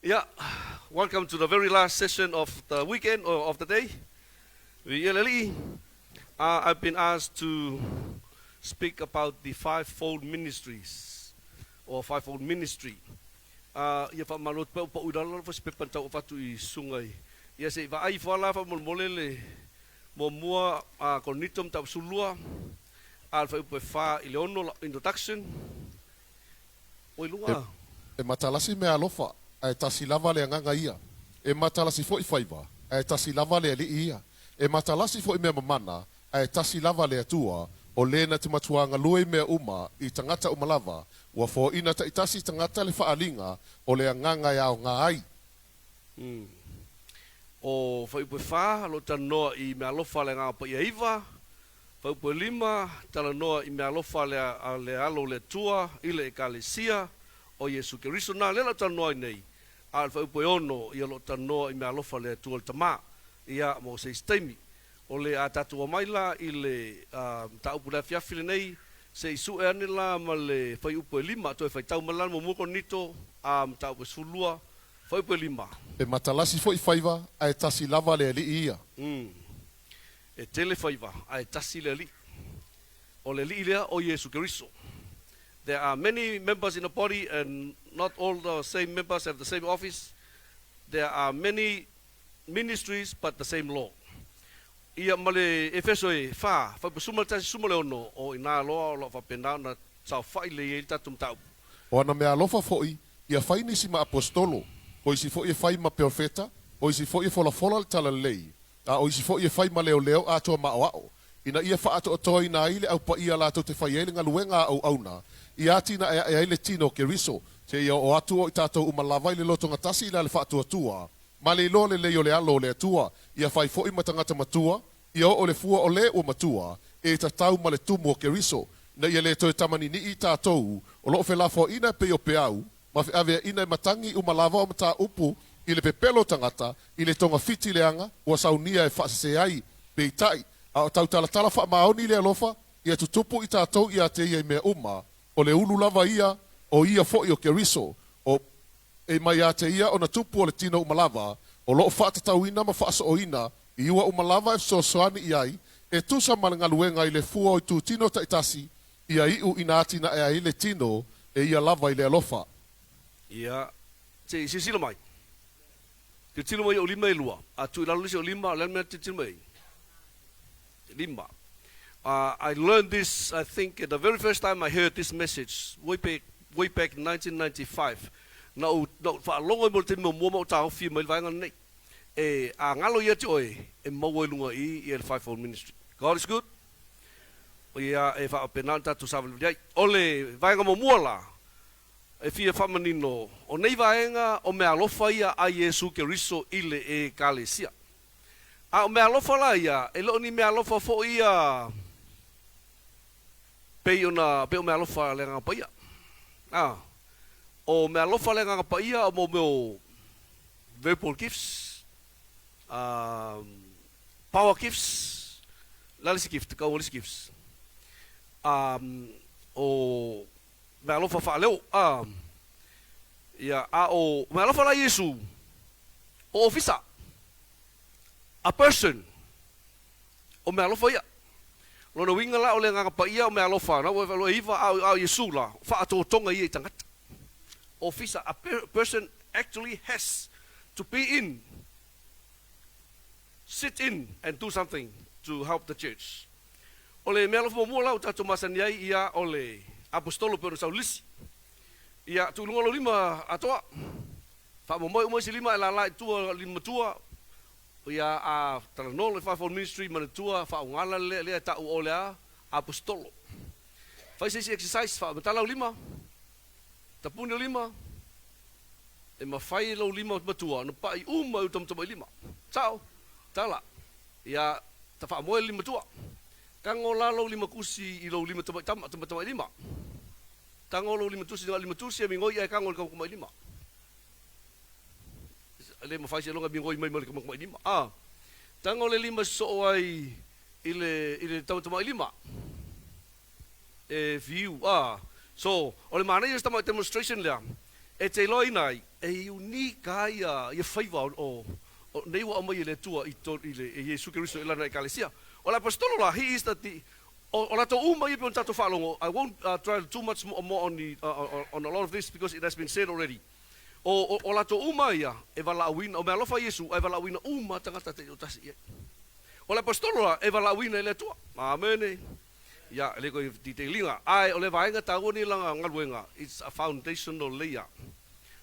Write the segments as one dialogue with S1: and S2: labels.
S1: Yeah, welcome to the very last session of the weekend or of the day. I've been asked to speak about the fivefold ministries or fivefold ministry. Ia fa malot pa pa udala fa spepan tau fa tu I sungai. Ia se va ai fa la fa molele mo mua konitom tau sulua al fa upe fa ileono introduction. Oi lunga.
S2: E matalasi me alofa. E tasi lava le nganga ia. E matalasi fo I faiva. E tasi lava le li ia. E matalasi fo I mea mamana. E tasi lava le atua. O lena te matuanga lue mea uma I tangata umalava. Wa fo ina ta itasi tangata le faalinga. O le nganga ia o ngā ai.
S1: O whaipu wha, lo tanoa I mea alofa le ngā pa ia iwa. Whaipu lima, tala noa I mea alofa le alo le tua, ile ekalesia. O Yesu Keriso nā lela tanoa I nei. Al whaipu ono I alo tanoa I mea alofa le tua le tamā. Ia mo se istaimi. O le a tatua maila I le taupu le fiafile nei. Se isu e anila ma le whaipu lima. Toi whaitau malan mo muko nito. Taupu sulua. Whaipu lima.
S2: E matalasi fo I faiva. E tasi lava le li ia.
S1: E tele whaiva. E tasi le li. O le li lea o Yesu Keriso. There are many members in the body and not all the same members have the same office. There are many ministries but the same law. Ia male efeso e fa pasuma tasi sumale ono o ina loa o lo fa pena na sa fa ile e tatum tau.
S2: O na me alofa fo I. Ia faini si ma apostolo. O isi fo I fai ma profeta. O isi fo I fola fola tala lei. O isi fo I fai ma leo leo ato ma o. Ina ia fa ato toi na ile au pa ia la to te fai ele ngaluenga au auna. Ia tina e ele tino Keriso. Se ia o atu o tatou umalava ile loto ngatasi ila le fa atua tua. Ma le lo le leo le alo le atua. Ia fai fo I matangata matua. Ia o le fua o le o matua. E tatau ma le tumu o Keriso. Na ia le toi tamani ni I tatou. O lo fe la fo ina pe o pe au. Ma fe ave ina matangi umalava o mata upu. Ile pe pelo tangata. Ile tonga fiti leanga. Ua saunia e fa se ai. Pe itai. A tau tala fa maoni le alofa. Ia tutupu I tatou ia te ia mea uma. O le ulu lava ia, o ia fo I o Keriso, o e mai a te ia o na tupu o le tino umalava, o loo wha tatauina ma wha o ina, I ua umalava e soani I ai, e tusa malangaluenga I le fua o I tu tino taitasi, ia iu ina atina e ai le tino, e ia lava I le alofa.
S1: Ia, te sisilo mai. Te tino mai o lima e lua. A tu ilalulisi o lima, len mea te tino mai. Lima. I learned this, I think, the very first time I heard this message, way back in 1995. No, fa longo mo te mo mo tau fi mo vai ngan nei. A ngalo ia te oi, e mo lunga I the fivefold ministry. God is good. O ia e fa penanta tu savel dai. Ole vai ngamo muala. E fi fa manino. O nei vaenga o me alofa ia a Yesu Keriso ile e kalesia. A o me alofa la ia, e lo ni me alofa fo ia. Pe o me alofa le ngā paia. O me alofa le ngā paia o mo meu verbal gifts, power gifts, lalisi gift, ka walisi gifts. O me alofa wha leo, o me alofa la Yesu, o ofisa, a person, o me alofa ia. Lona winga la o le nganga pa ia o me alofa na o lo iva au Yesu la fa ato tonga I tangata. Officer, a person actually has to be in, sit in and do something to help the church. Ole me alofa mo la o tatu masani ai ia ole apostolo pero sa ulisi. Ia tu lunga lo lima atoa. Fa mo mo si lima la tua lima tua. Ia a talano le fivefold ministry manatua fa ngala le ta o lea apostolo. Fa ese exercise fa matala lima. Tapuni lima. E ma fai lo lima matua no pa I uma utam tama lima. Ciao. Tala. Ia ta fa mo lima tua. Kango la lo lima kusi I lo lima tama lima. Tango lo lima tusi mi ngoi e kango ko kuma lima. Le ma fai longa bingo mai mal kuma lima. Tango le lima so ai ile tama lima. E view. So, ole mana ia tama demonstration le. e te loi nai, e unika ia whaiva o nei wa mai le tua i Yesu Kiristo i lana ekalesia. O la apostolo la, he is the o la to uma i pon tato whalongo. I won't try too much more on a lot of this because it has been said already. O la to uma ia, e wala awina, o mea lofa Yesu, e wala awina uma tangata te otasi ia. O la apostolo la, e wala awina i le tua. Amen. Ya, le koe titelinga. Ai, o le vaenga tau ni langa ngaluenga. It's a foundational layer.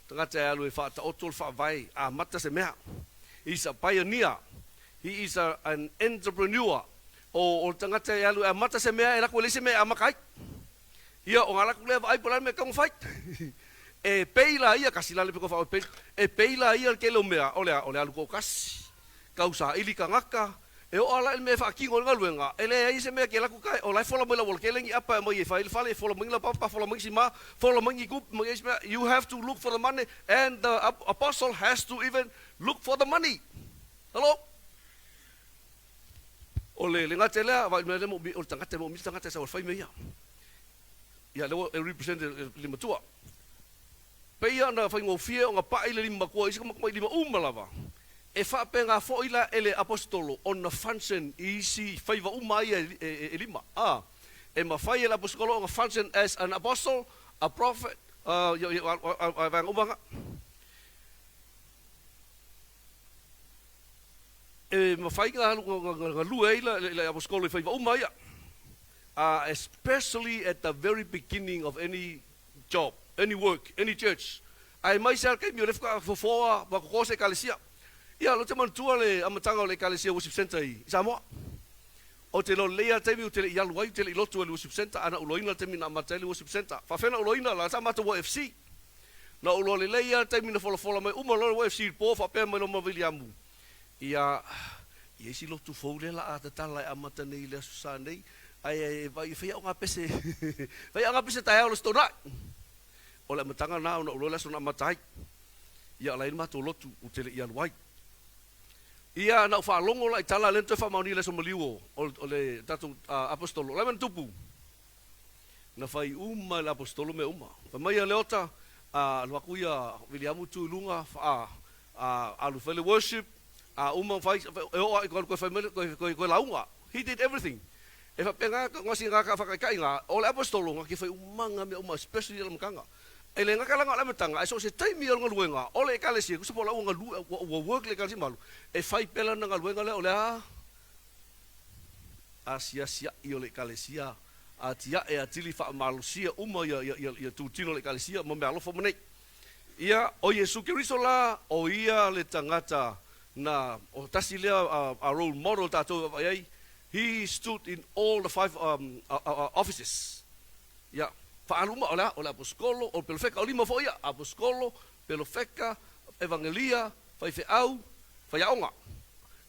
S1: Tangata e alu e whaata otol wha vai, a mata se mea. He's a pioneer. He is an entrepreneur. O tangata e alu e mata se mea, e lako le se mea amakai. Ia, o ngalaku le vai polan me kong fight. E peila ia, kasi lale peko whao peila. E peila ia ke leo mea, ole alu ko kasi. Kausa ili ka ngaka. E o ala me fa kingo ngaluenga ele ai se me ke la ku kai o lai fola mila wol kelengi apa mo ye fa fale fola mila papa fola mangi ma fola mangi gup mo you have to look for the money and the apostle has to even look for the money. Hello. Ole le ngatela va me mo o tangata mo mi tangata sa fa me ya le represent le matua pe ya na fa ngo fie o nga pa ile lima ko isi ko lima umalava. E whapenga foila ele apostolo on the function isi whaiva umai e lima. E ma whai ele apostolo on the function as an apostle, a prophet, vang umanga. E ma whai nga lua ele apostolo e whaiva umai. Especially at the very beginning of any job, any work, any church. Ai mai sa kai mi refka fofoa ba ko se kalesia. Ia, lo te mantua le amatanga o le Kalesia Worship Center i Samoa. O te lo lea temi o te le ialuai, te le ilotu le Worship Center, ana uloina temi na amatele Worship Center. Whawhena uloina la tamata wa FC. Na ulo le lea temi na fola mai, uma lo wa FC po, whapea mai no mawili amu. Ia, isi lotu fōle la a te tala e amata nei le asusa nei, ai vai whea o ngā pese, whea o ngā pese tae au le stonai. O le amatanga na ulo le asu na amatai. Ia, la inma to lotu o te le ialuai. Ia na fa longo la itala lento fa mauni le somaliu o le tatu apostolo la tupu na fai la apostolo me uma fa mai le ota lo kuia William tu lunga alu fele worship fai ko fa launga he did everything e fa penga ngosi nga ka fa kai nga o le apostolo nga ki fai umanga me uma especially le mkanga ele nga kala nga la metanga so se taimi o nga luenga o le kalesia ku se pola nga lu o work le kalesia malu e fai pela nga luenga le o le asia i o le kalesia atia e atili fa malusia uma ya tu tino le kalesia mo me alofo mone ia o Yesu Kiristo la o ia le tangata na o tasilea a role model tato ai he stood in all the 5 offices ia Fa'aluma ola apostolo o pelofeka o lima foia apostolo pelofeka evangelia faifeau faiaonga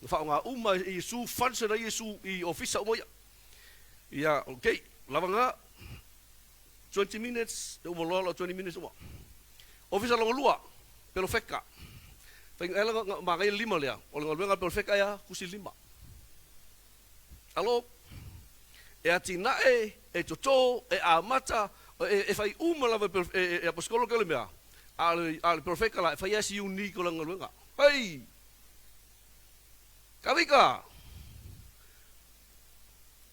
S1: fa'onga uma Yesu function na Yesu i ofisa umoia ia okay lavanga 20 minutes de umololo 20 minutes uma ofisa longolua pelofeka faingela magai lima lea o ngolwenga pelofeka ya kusi lima alo e atina e toto e amata e fai lava e apostolo ke le mea al profeta la fai asi unique la ngolwenga hey kavika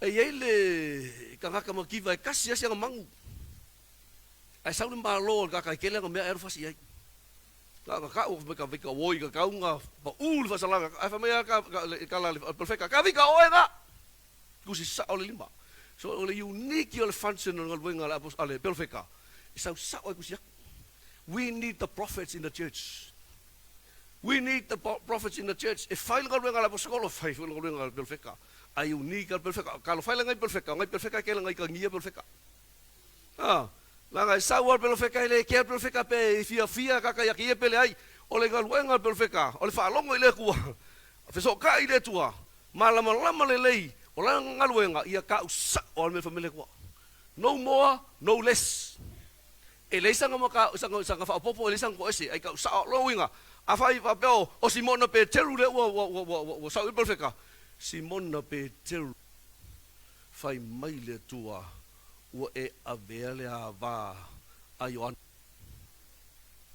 S1: e ele kangaka makiva e kasi asi mangu ai sau le malo ka kele ngo mea ero fasi ai ka o me kavika woi ka kaunga pa fa salanga ai fa mea ka la profeta kavika oega kusi sa ole lima. So ole unique your function on going ale pelfeka. So we need the prophets in the church. We need the prophets in the church. If fail going ala apostolo fail going ala pelfeka. Ay unique al pelfeka. Kalau fail ngai pelfeka ke ngai ka ngia pelfeka. La ngai sawa pelfeka ile ke pelfeka pe fia ka ya ke pele ai. Ole ngal pelfeka. Ole fa longo ile ku. Feso ka ile tua. Malama lelei. Ola ngaluenga ia ka usa o me family ko. No more, no less. E leisa nga maka sanga fa popo leisa ko ese ai ka usa lo winga. Afai fa peo o Simon pe teru le wo sa perfeka. Simon pe teru. Fai mai le tua o e avele ava a Ioan.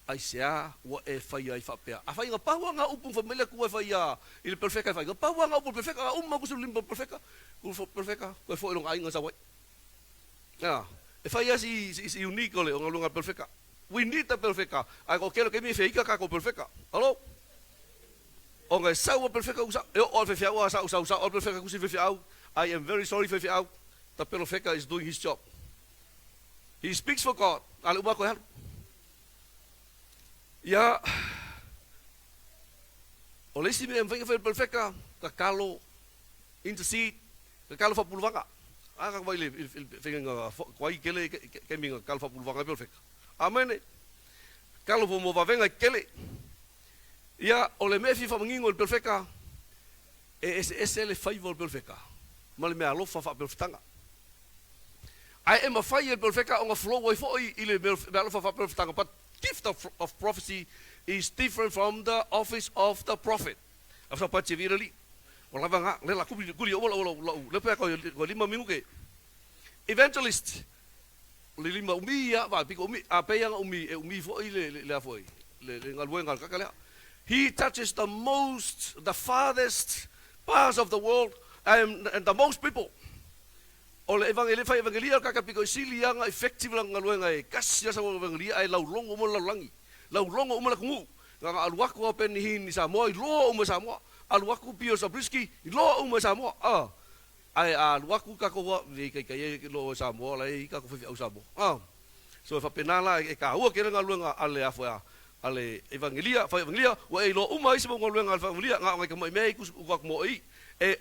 S1: ai sea wa e fai ai whapea. A whai ngā pahua ngā upu whamele kua whai i le perfeka whai. Ngā pahua ngā upu perfeka, ngā umma kusu limba perfeka. Kua perfeka, kua whoi longa ainga sa wai. E whai is unique ole o ngā lunga perfeka. We need the perfeka. Ai ko kero kemi whika ka ko perfeka. Hello? O ngai saua perfeka usa. E o whiwhiau a sa o perfeka kusi whiwhiau. I am very sorry whiwhiau. The perfeka is doing his job. He speaks for God. Ale uma ko helu. Ya, o leisi me mwenga whai perfeka, ka kalo intercede, ka kalo whapulwanga. Ka wai le, whenga kwai kele, kemi ngā kalo whapulwanga perfeka. Amen. Kalo po mo wawenga kele. Ya, o le mefi whamangingo le perfeka, ese le whaiva le perfeka. Ma le mea alofa whapelwhitanga. Ai e ma whai le perfeka o ngā flow wai fhoi i le mea alofa whapelwhitanga, but gift of prophecy is different from the office of the prophet. After pace virali. Wala nga le la kuli ola le pa ko lima minuke. Evangelist le lima umi ya va piko umi ape yang umi fo le foi. Le ngalwenga kakale. He touches the farthest parts of the world and the most people. Ole evangelia kaka piko sili yang effective lang ngaluenga e kasya sa evangelia ai laulongo mo laulangi laulongo mo lakungu nga aluaku open hin sa mo lo mo sa mo aluaku pio sa briski lo mo sa mo ai aluaku kako wa kai lo sa mo lai kako fi au sa mo so fa penala e ka ua kera ngaluenga ale afua ale evangelia wa e lo umai se mo ngaluenga evangelia nga ngai ka mai ku mo i. He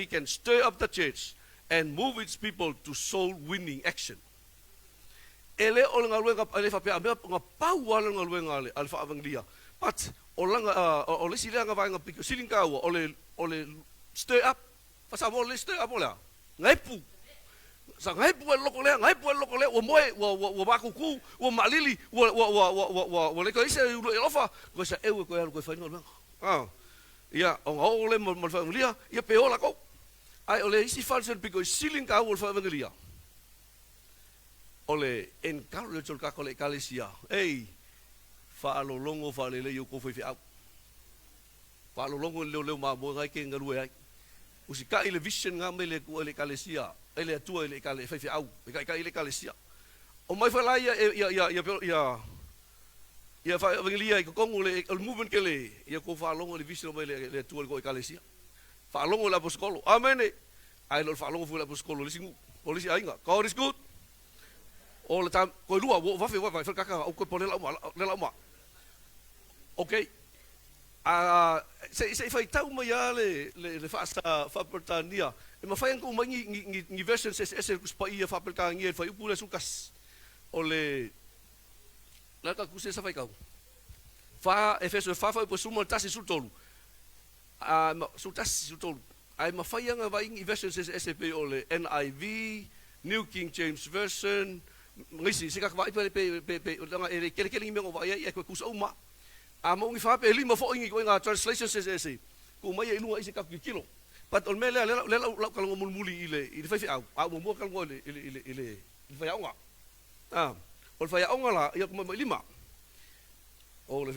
S1: can stir up the church and move its people to soul winning action. Ele o nga luenga ale fa pe nga paua nga luenga ale fa evangelia. But o langa o le sila nga nga piko silinga o le stir up. Pasa mo le stir up ola. Ngai pu. Sa ngai pu loko le o moe o bakuku o malili o le ko isa u lofa ko sa e ko fa nga. Ya, ole mo evangelia, ia peola ko. Ai ole isi falsen piko siling ka ul evangelia. Ole encourage ka ko le kalesia. Ei, fa lo longo fa le yo ko fi au. Fa lo longo le ma mo ngai ke ngalu ai. Usi ka ile vision nga me le ko le kalesia. Ele tua le kale fi au. Ka ile kalesia. O mai fa la ia fa evangelia ko kongo le movement kele ia ko fa longo le vision le tuol ko ekalesia fa longo la apostolo amen ai lo fa longo fu la apostolo le singu polisi ainga God is good all the time ko lua wa fa kaka o ko pole la ma okay se fa tau ma ya le fa fa pertania e ma fa ko ma ngi version se ku spa ia fa pelka ngi fa upula sukas ole la ka kuse sa vai kau fa efeso fa po sumo tasi sultolu sultasi sultolu ai ma fai nga vai version SSP ole NIV New King James Version ngisi sika vai pe nga ere kele me ngo vai e ko kusa uma mo ngi fa pe lima fo ngi ko nga translation SSC ko mai inu ai sika kilo but ol mele le la ka ngomul muli ile fai au mo ka ngole ile fai au nga ol fai au la ia ko mai lima ole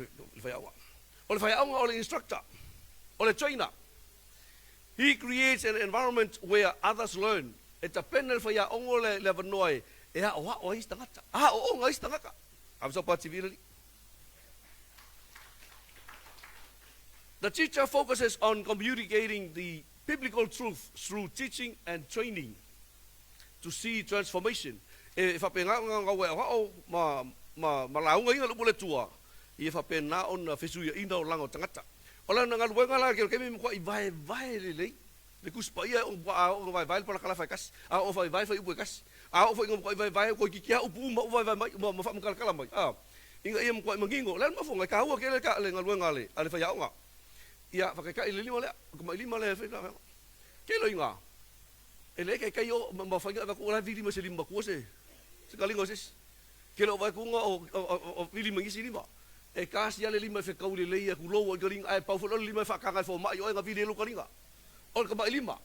S1: fai au ole instructor ole trainer. He creates an environment where others learn. Et penel fai au le vanoi e o is tangata o ngai tangaka am so pativili. The teacher focuses on communicating the biblical truth through teaching and training to see transformation. E fa penga nga ma launga inga lu tua i fa pena on fesu ina o lango tangata ola nga lu nga ke mi ko i vai le kuspa ia o vai para kala fa kas o vai fa ibu kas o fa ngo vai ko ki kia upu ma vai ma fa kala mai inga ia ko mangingo lan ma fo nga ka ke le ka le nga lu nga le ale fa ya nga ia fa ka ile lima le ko mai lima le fa ke lo inga ele ke yo ma fa nga ko la vidi ma se limba ko se sekali ngoses kelo vai kunga o vili mangisi lima e kasi ale lima fe kauli leia ku lo galing ai pau fo lima fa kanga fo ma yo nga vili lo kalinga ol ka ba lima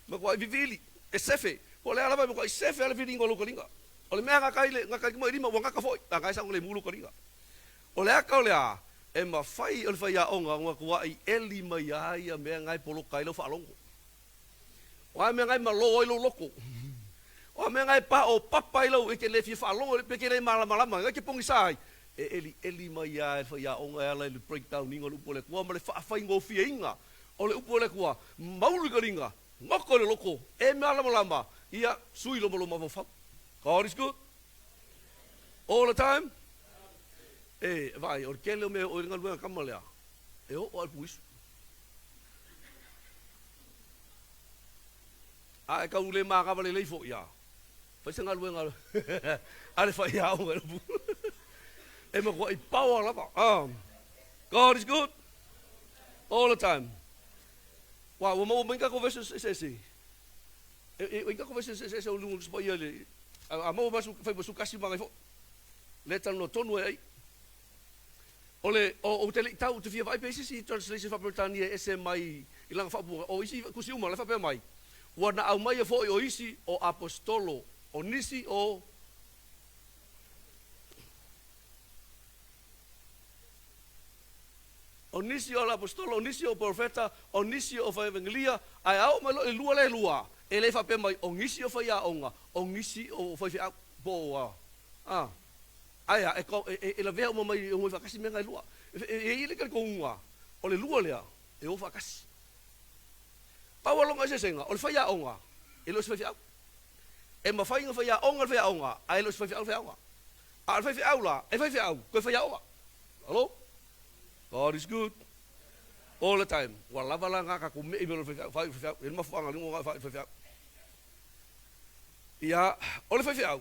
S1: ma ko vili e sefe ko le ala ba ko sefe ale vili ngolo kalinga O le mea ngakai mo lima wanga ka foi. Ta kai sa le mulu ko ringa. O le aka o le a e ma fai o le fai a onga nga kua I eli mai ai mea ngai polo kai lo fa longo. O a mea ngai malo i lo loko. O mea ngai pa o papa i lo e ke le fi fa longo pe ke le malama ngai ke pongi sai. E eli mai ai fai a onga ala le breakdown ninga lu pole kua ma le fa fai ngo fi inga. O le upo le kua maulu ka ringa. Ngoko le loko e mea lama ia sui lo mo fa. God is good. All the time. Vai, o kele o me o ringa luenga kamalea. O al puis. E ka ule ma ka vale leifo ia. Fai sanga luenga. Ale fai ia o ngel bu. E ma ko I power lava. God is good. All the time. Wa mo menga conversion se. E ka conversion se o lungu spa ia le. A mo basu fai basu kasi mangai fo. Leta no tonu ai. Ole o tele tau te fia vai pesi translation fa Britania SMI ilang fa bu o isi kusi uma le fa pe mai. Wana au mai fo o isi o apostolo o nisi o nisi o apostolo o nisi o profeta o nisi o evangelia ai au mai lo le lua e le fa pe mai o nisi o fa ia onga o nisi o fa fia bo Aia, e la vea o mai o whakasi mea ngai lua. E ile kari ko unga, o le lua lea, e o whakasi. Pau alonga se senga, o le whaia onga, e lo se whai au. E ma whainga whaia onga, a e lo se whai au. A le whai au la, e whai au, koe whaia onga. Hello? God is good. All the time. Wa lava la ngaka ko me i me lo whai au, e ma whanga lingo ngā whai au. Ia, o le whai au.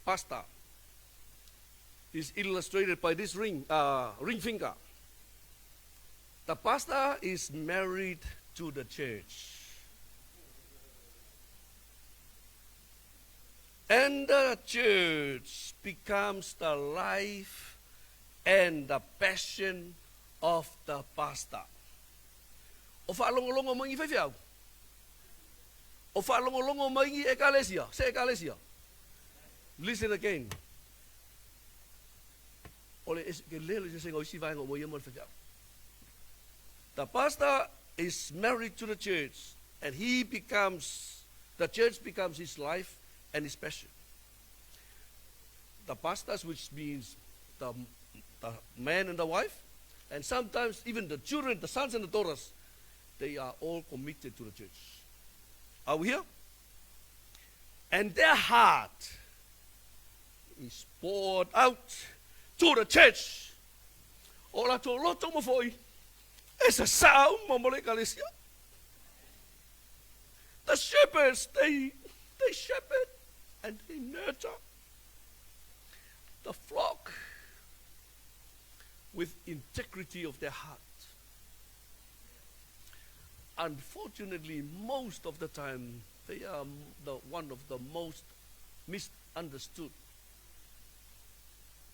S1: Pastor is illustrated by this ring finger. The pastor is married to the church. And the church becomes the life and the passion of the pastor. O whaalongolongo mai I whaiwhiau. O whaalongolongo mai I ekalesia. Se ekalesia. Listen again. The pastor is married to the church, and the church becomes his life and his passion. The pastors, which means the man and the wife, and sometimes even the children, the sons and the daughters, they are all committed to the church. Are we here? And their heart is poured out to the church. Ola to loto mo foi. Esa sao mo mole kalesia. The shepherds, they shepherd and they nurture the flock with integrity of their heart. Unfortunately, most of the time, they are one of the most misunderstood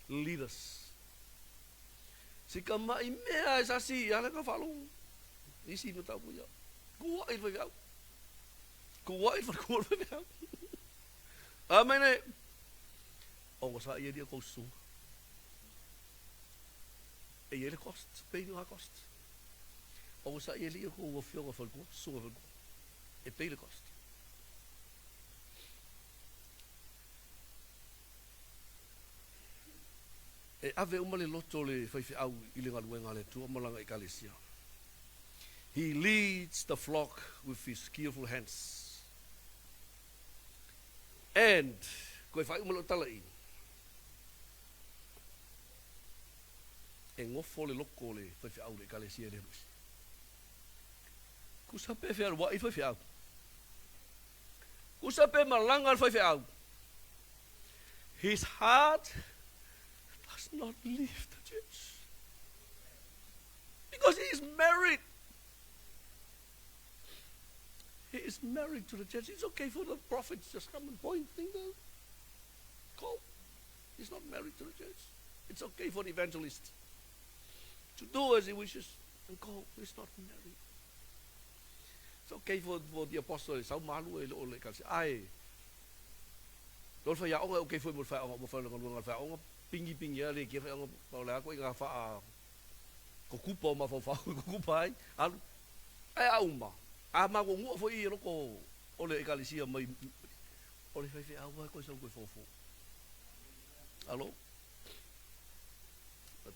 S1: leaders. Sika mai mea sasi ala ka falo. Isi no tapu ya. Kuwa I fa. Kuwa I fa kuwa fa. Amene. O sa ia dia ko su. E ele cost, pay no cost. O sa ia dia ko fio fa ko su fa. E pay the cost. E ave uma le loto le whaiwhi au I le ngaluenga le tua malanga I kalesia. He leads the flock with his skillful hands. And, koe whai umalo tala I. E ngofo le loko le whaiwhi au le kalesia le rusi. Kusa pe whea rua I whaiwhi au. Kusa pe malanga le whaiwhi au. His heart does not leave the church. Because he is married. He is married to the church. It's okay for the prophets just come and point things out. Go. He's not married to the church. It's okay for the evangelist to do as he wishes and go. He's not married. It's okay for the apostle. Tol fa ya o ke foi mo fa o mo fa no fa o pingi pingi ale ke fa o pa la ko nga fa ko kupo ma fa ko kupai alu ai a uma a ma ko ngu foi lo ko o le ekalisia mai o le fa a wa ko so ko fofo alo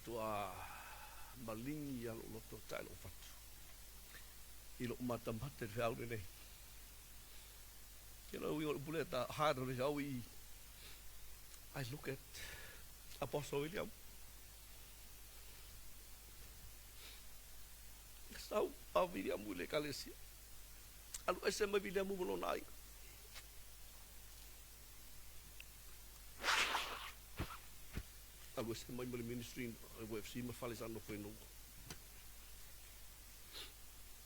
S1: tua malingi ya lo to tai lo fa ilo mata mate fa o le you know we got bullet that hard on how we I look at Apostle William. Sau William mule kalesia. Alu SMA William mulo nai. Alu SMA mule ministry UFC ma fale sano feno.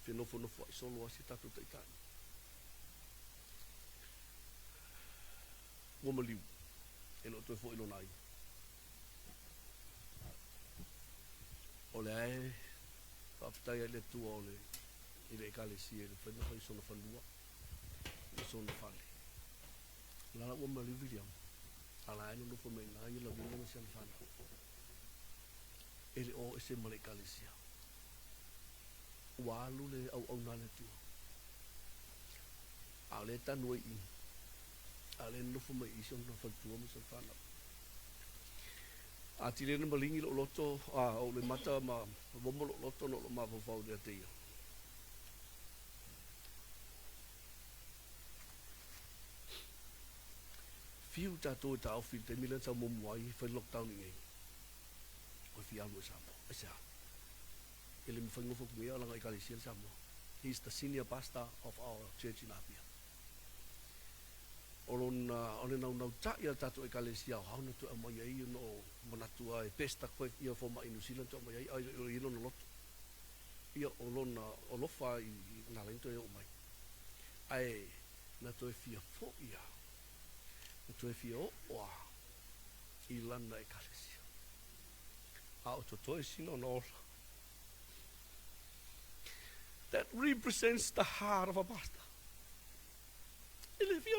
S1: Feno fo solo asita tu taitan. Womaliu. Eno to fo ilo nai. Ole ai papai le tu ole ile kalesia le feno ko sono fanua. Sono fale. La womaliu William. Ala eno no fo me nai la wona se fana. Ele o ese male kalesia. Walu le au nale tu. Ale tanoi i. Ale no fo mai isi no fa tu mo se fana. A tire na malingi lo loto o le mata ma bomo lo loto no ma fo fa de te. Fiu ta to ta o fil te milan sa mo moi fa lockdown ni. O fi almo sa mo. Esa. Ele me fa ngofo me ala ngai kalisia sa mo. He's the senior pastor of our church in Apia. Ole nau ta ia tatu e kalesia hau na tu mai ai no manatua e pesta ko ia fo mai New Zealand tu mai ai i no lot ia olofa i na lento e mai ai na tu e fia fo ia na tu e fia o i lana e kalesia a o to e sino no that represents the heart of a pastor ele fia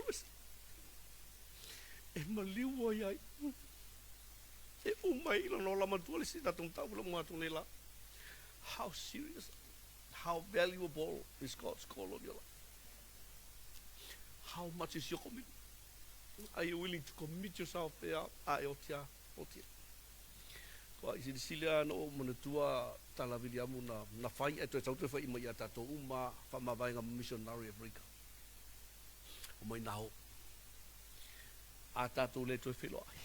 S1: e maliu ai e umai no la matua si tatung tau la matu nela how serious how valuable is God's call on your life how much is your commitment are you willing to commit yourself there otia ko isi silia no matua talaviliamu na fai e to tau fai mai ata to uma fa mavai nga missionary Africa o mai nao a tatu le to filo ai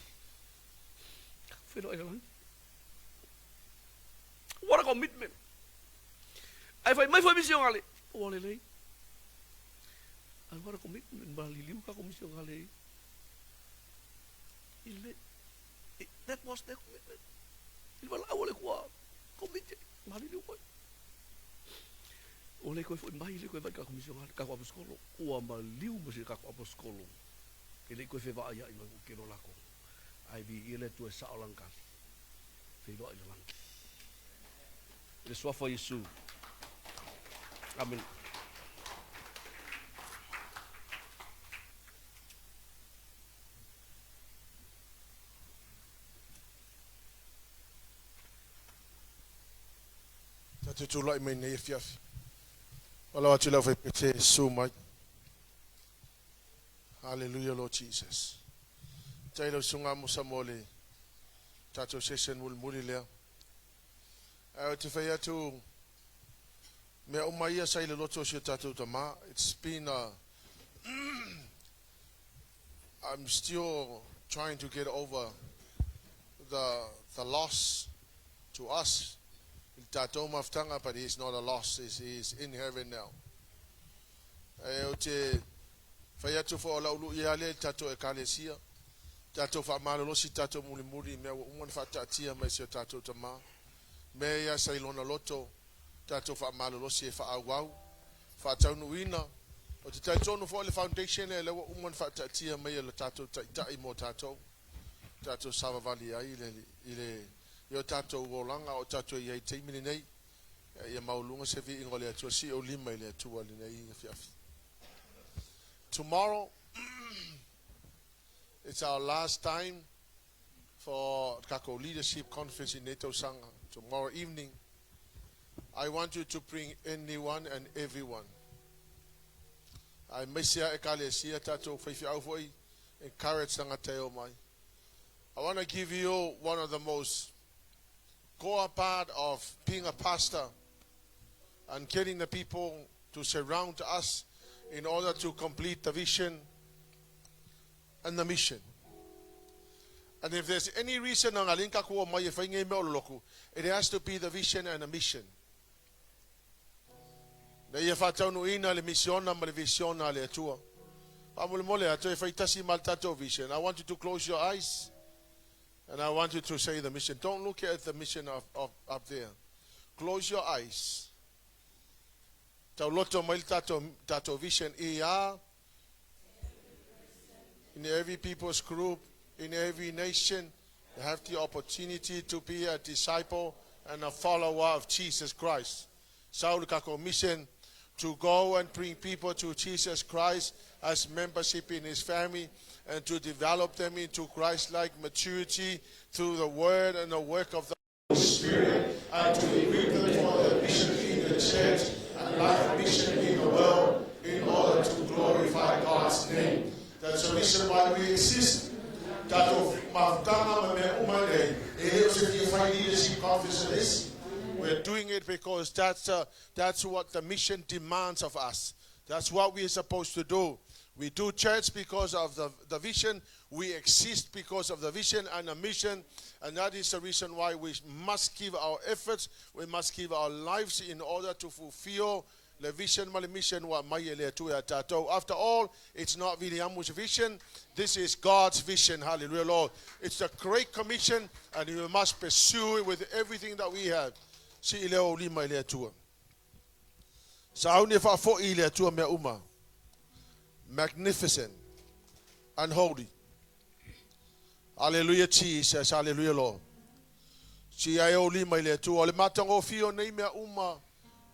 S1: what a commitment ai fai mai foi mission ale o le lei ai what a commitment bali liu ka commission ale ile that was the commitment il va la kwa committed bali liu ko o le ko foi mai le ko va ka commission ale ka ko apostolo o ma liu mo se ka ko apostolo ele ko fe va ia i mo ke lo la ko ai vi ile tu sa olangal fe lo ile lang le swafa Yesu amen
S2: Tatu tu lai mai nei fiafi. Wala atu la fai pete su mai. Hallelujah, Lord Jesus. Tailo sunga musa mole. Tato session will muri lea. Ai te fai atu me umaia saile loto si tato tama. It's been I'm still trying to get over the loss to us. Tato maftanga, but he's not a loss. He's in heaven now. Ai te fai atu fo la ulu ia le tato e kalesia. Tato fa malo si tato muri me umon fa tatia me si tato tama. Me ya sailona loto tato fa malo si fa awau. Fa taunuina o te taitono fo le foundation e le umon fa tatia me le tato tai mo tato. Tato sava vali ai ile yo tato golanga o tato ia te mini nei. Ia maulunga se vi ingole atu si o lima ile atu ali nei fiafi. Tomorrow
S3: It's our last time for Kako Leadership Conference in Neto Sanga tomorrow evening. I want you to bring anyone and everyone. I mesia ekalesia tato fifi aufoi encourage sanga teo mai. I want to give you one of the most core part of being a pastor and getting the people to surround us in order to complete the vision and the mission. And if there's any reason it has to be the vision and the mission. I want you to close your eyes and I want you to say the mission. Don't look at the mission of up there. Close your eyes. Tato vision in every people's group, in every nation, you have the opportunity to be a disciple and a follower of Jesus Christ. Saul kako mission to go and bring people to Jesus Christ as membership in his family and to develop them into Christ-like maturity through the word and the work of the Holy Spirit, and to equip them for the mission in the church and life mission in the world in order to glorify God's name. That's the reason why we exist. We're doing it because that's what the mission demands of us. That's what we're supposed to do. We do church because of the vision. We exist because of the vision and the mission. And that is the reason why we must give our efforts. We must give our lives in order to fulfill the vision, my mission. After all, it's not William's vision. This is God's vision. Hallelujah, Lord. It's the Great Commission, and we must pursue it with everything that we have. Magnificent and holy. Hallelujah, Jesus. Hallelujah, Lord.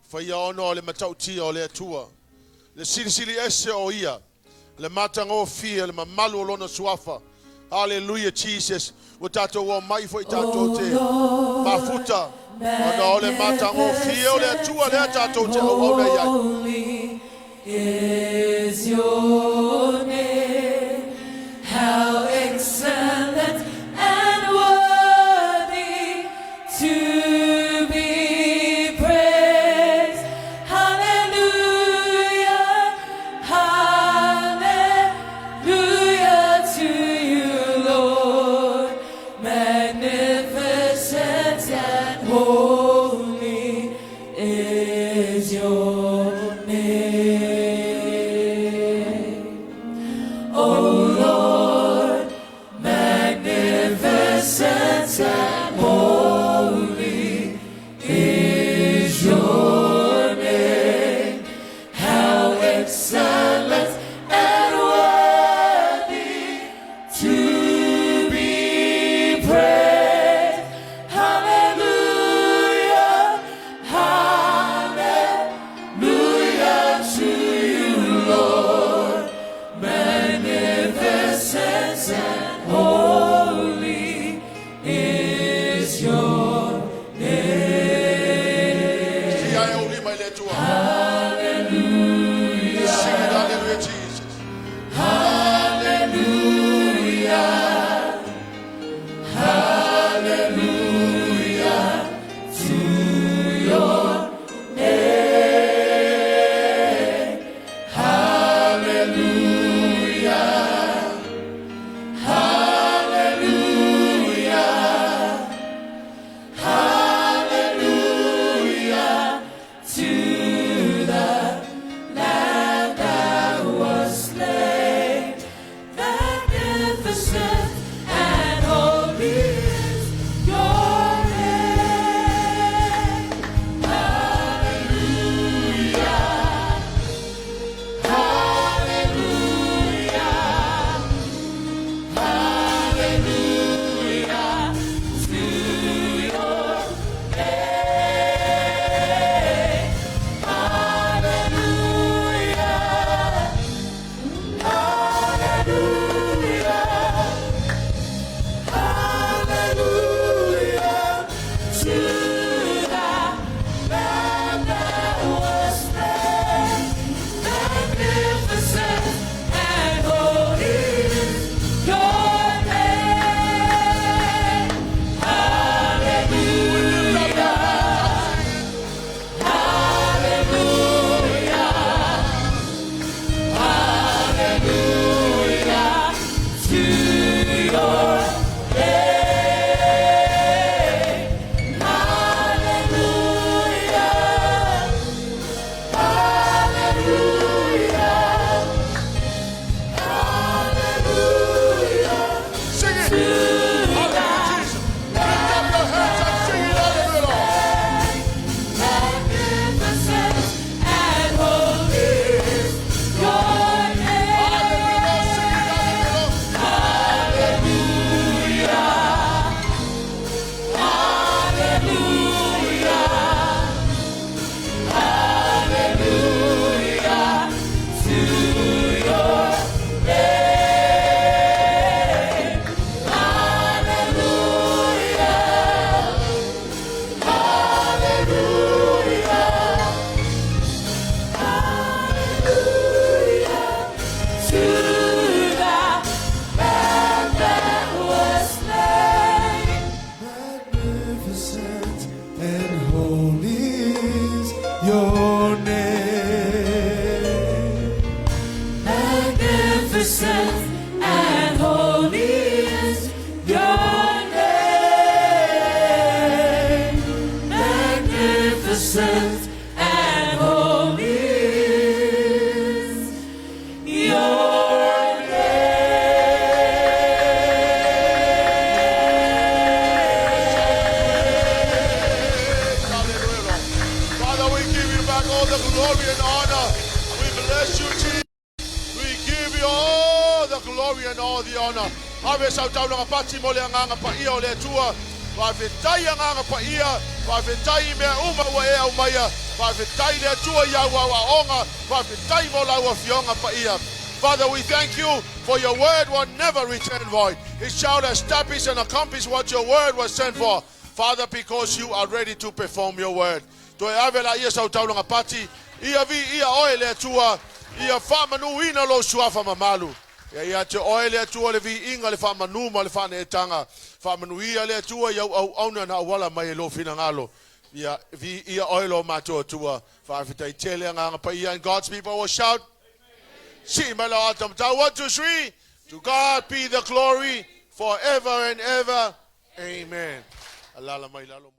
S3: Faya ono le matauti o le atua. Le silisili ese o ia. Le matango fia le mamalu lona suafa. Hallelujah, Jesus. Utato wa mai fo itato te. Mafuta. Ono le matango fia o le atua le atato te o ona ia.
S4: Holy is your name. How excellent and worthy to holy is excellent and holy is your
S3: Hallelujah, Lord. Father, we give you back all the glory and honor. We bless you, Jesus. We give you all the glory and all the honor. Ave sau tau nga pati mo le nganga pa ia o le tua. Wa vetai nganga pa ia, wa vetai me uma wa e umaya, wa vetai le tua ya wa onga, wa vetai mo la wa fionga pa ia. Father, we thank you for your word will never return void. It shall establish and accomplish what your word was sent for. Father, because you are ready to perform your word. To ave la ia sau tau nga pati, ia vi ia oe le tua, ia fa manu ina lo suafa mamalu. Ia te oele atua le vi inga le whamanu ma le whane e tanga. Whamanuia le atua iau au auna na awala mai e lo fina ngalo. Ia vi ia oelo mato atua. Whawhitai tele nganga pa ia. And God's people will shout. Si mala atam tau 1, 2, 3. To God be the glory forever and ever. Amen. Alala mai lalo.